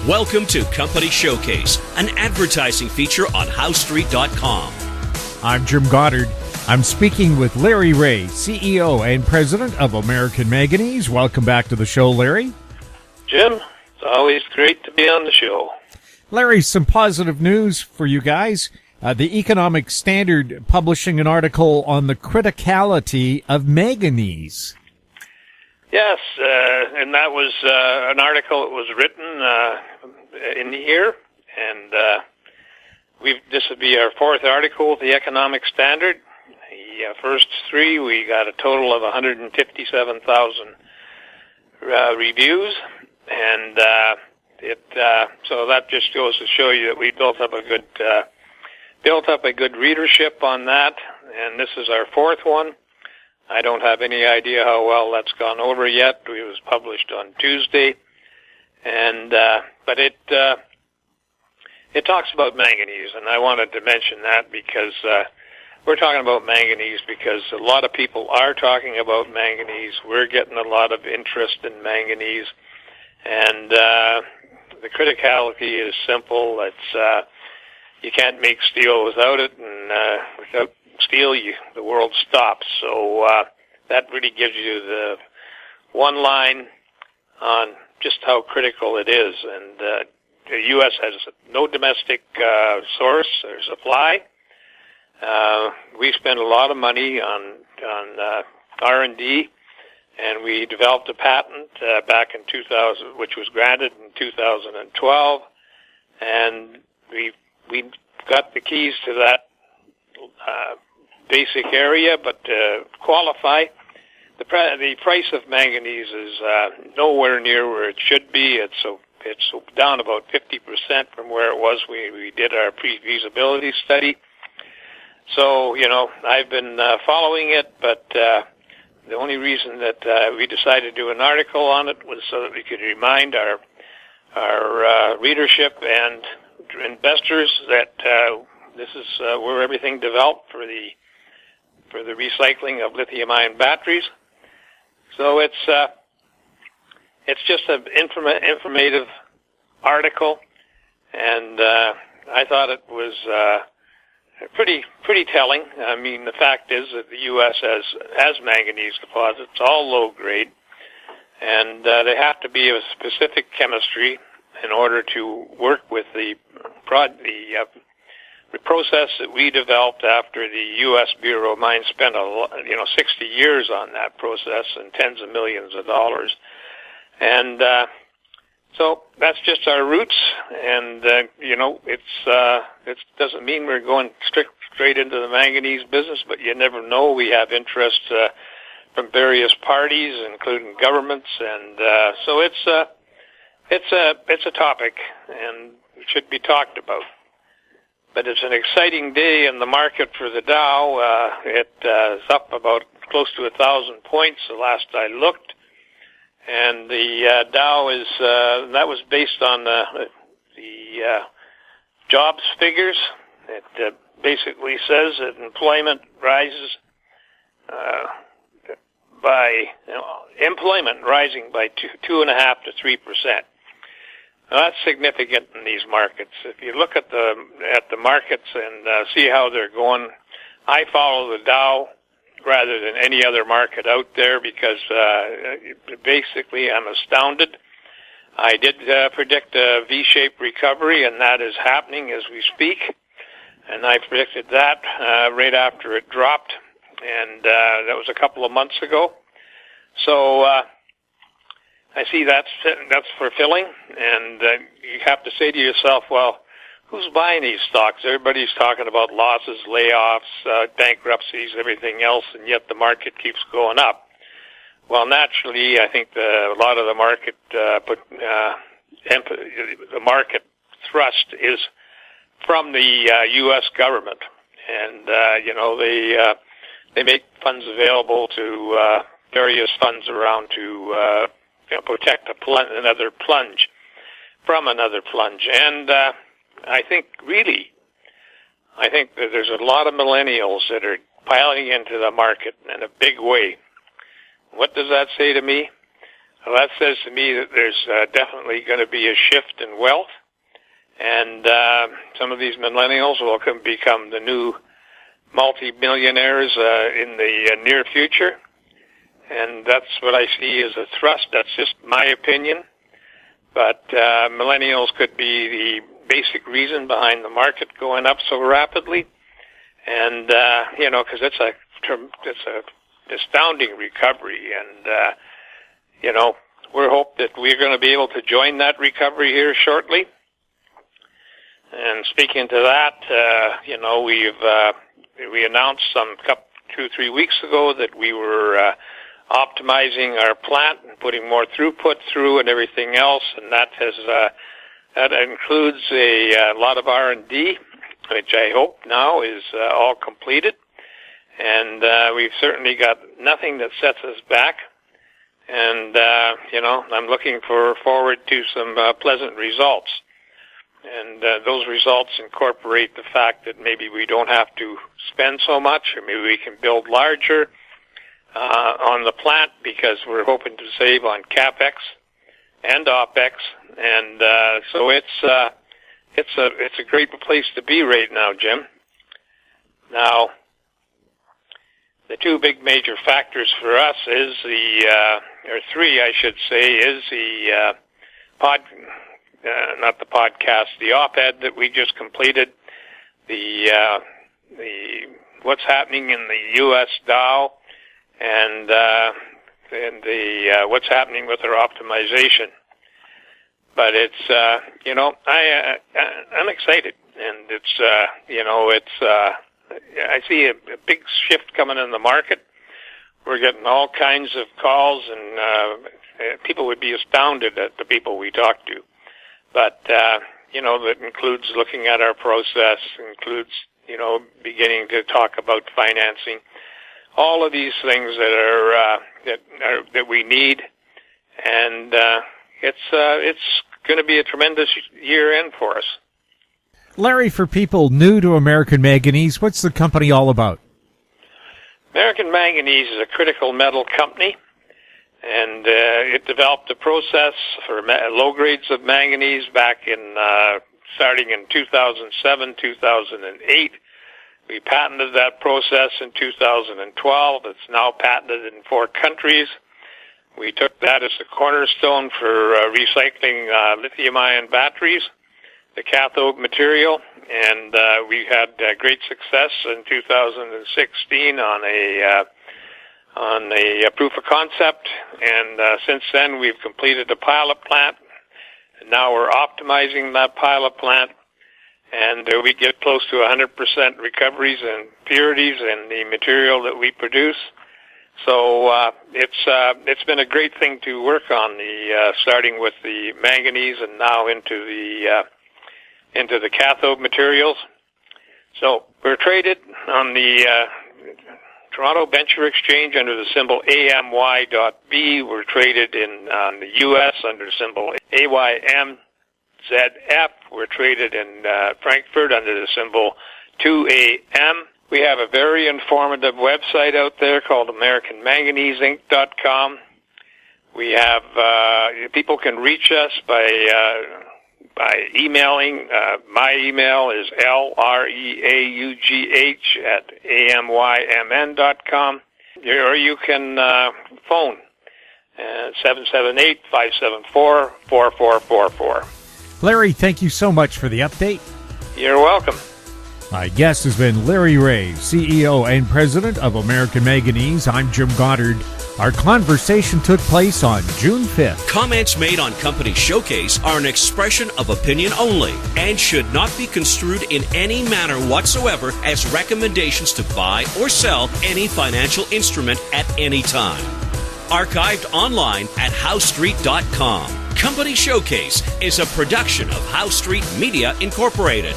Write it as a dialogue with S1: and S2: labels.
S1: Welcome to Company Showcase, an advertising feature on HowStreet.com.
S2: I'm Jim Goddard. I'm speaking with Larry Reaugh, CEO and President of American Manganese. Welcome back to the show, Larry.
S3: Jim, it's always great to be on the show.
S2: Larry, some positive news for you guys. The Economic Standard publishing an article on the criticality of manganese.
S3: Yes, and that was an article that was written in here, and this would be our fourth article with the Economic Standard. The first three, we got a total of 157,000 reviews, and so that just goes to show you that we built up a good readership on that, and this is our fourth one. I don't have any idea how well that's gone over yet. It was published on Tuesday, and but it talks about manganese, and I wanted to mention that because we're talking about manganese because a lot of people are talking about manganese. We're getting a lot of interest in manganese, and the criticality is simple. It's you can't make steel without it, and without steel, the world stops. So that really gives you the one line on just how critical it is. And the U.S. has no domestic source or supply. We spend a lot of money on R&D, and we developed a patent back in 2000, which was granted in 2012, and we got the keys to that basic area, but to qualify, the price of manganese is nowhere near where it should be. It's down about 50% from where it was when we did our pre-feasibility study. So, I've been following it, but the only reason that we decided to do an article on it was so that we could remind our readership and investors that this is where everything developed for the recycling of lithium-ion batteries. So it's just an informative article, and I thought it was pretty telling. I mean, the fact is that the U.S. has manganese deposits, all low grade, and they have to be of a specific chemistry in order to work with the process that we developed after the U.S. Bureau of Mines spent 60 years on that process and tens of millions of dollars. And so that's just our roots, and it doesn't mean we're going straight into the manganese business, but you never know. We have interest from various parties, including governments, and so it's a topic, and it should be talked about. But it's an exciting day in the market for the Dow. It is up about close to 1,000 points the last I looked. And the Dow is, that was based on the jobs figures. It basically says that employment rises employment rising by 2.5% to 3%. Now, that's significant in these markets. If you look at the markets and see how they're going, I follow the Dow rather than any other market out there because basically I'm astounded. I did predict a V-shaped recovery, and that is happening as we speak. And I predicted that right after it dropped, and that was a couple of months ago. So I see that's fulfilling, and you have to say to yourself, well, who's buying these stocks? Everybody's talking about losses, layoffs, bankruptcies, everything else, and yet the market keeps going up. Well, naturally, I think a lot of the market the market thrust is from the U.S. government, and they make funds available to various funds around to protect another plunge from another plunge. And I think that there's a lot of millennials that are piling into the market in a big way. What does that say to me? Well, that says to me that there's definitely going to be a shift in wealth, and some of these millennials will become the new multi-millionaires in the near future, and that's what I see as a thrust. That's just my opinion, but millennials could be the basic reason behind the market going up so rapidly, and because it's a astounding recovery, and we hope that we're going to be able to join that recovery here shortly. And speaking to that, we announced 2-3 weeks ago that we were optimizing our plant and putting more throughput through and everything else, and that includes a lot of R&D, which I hope now is all completed. And we've certainly got nothing that sets us back. And I'm looking forward to some pleasant results. And those results incorporate the fact that maybe we don't have to spend so much, or maybe we can build larger on the plant, because we're hoping to save on CapEx and OpEx. And so it's a great place to be right now, Jim. Now, the two big major factors for us is or three, I should say, is the the op-ed that we just completed, the what's happening in the U.S. DOW, and the what's happening with our optimization. But it's I'm excited, and I see a big shift coming in the market. We're getting all kinds of calls, and people would be astounded at the people we talk to. But, that includes looking at our process, includes, beginning to talk about financing, all of these things that we need. And it's going to be a tremendous year end for us.
S2: Larry, for people new to American Manganese, what's the company all about?
S3: American Manganese is a critical metal company, and it developed a process for low grades of manganese back starting in 2007, 2008. We patented that process in 2012. It's now patented in 4 countries. We took that as a cornerstone for recycling lithium-ion batteries, the cathode material, and we had great success in 2016 on a proof of concept, and since then we've completed a pilot plant, and now we're optimizing that pilot plant, and we get close to 100% recoveries and purities in the material that we produce. So it's been a great thing to work on, starting with the manganese and now into the cathode materials. So we're traded on the Toronto Venture Exchange under the symbol AMY.B. We're traded on the U.S. under symbol AYMZF. We're traded in Frankfurt under the symbol 2AM. We have a very informative website out there called AmericanManganeseInc.com. We have people can reach us by emailing. My email is LREAUGH@AMYMN.com, or you can phone 778-574-4444.
S2: Larry, thank you so much for the update.
S3: You're welcome.
S2: My guest has been Larry Reaugh, CEO and President of American Manganese. I'm Jim Goddard. Our conversation took place on June 5th.
S1: Comments made on Company Showcase are an expression of opinion only and should not be construed in any manner whatsoever as recommendations to buy or sell any financial instrument at any time. Archived online at HowStreet.com. Company Showcase is a production of How Street Media Incorporated.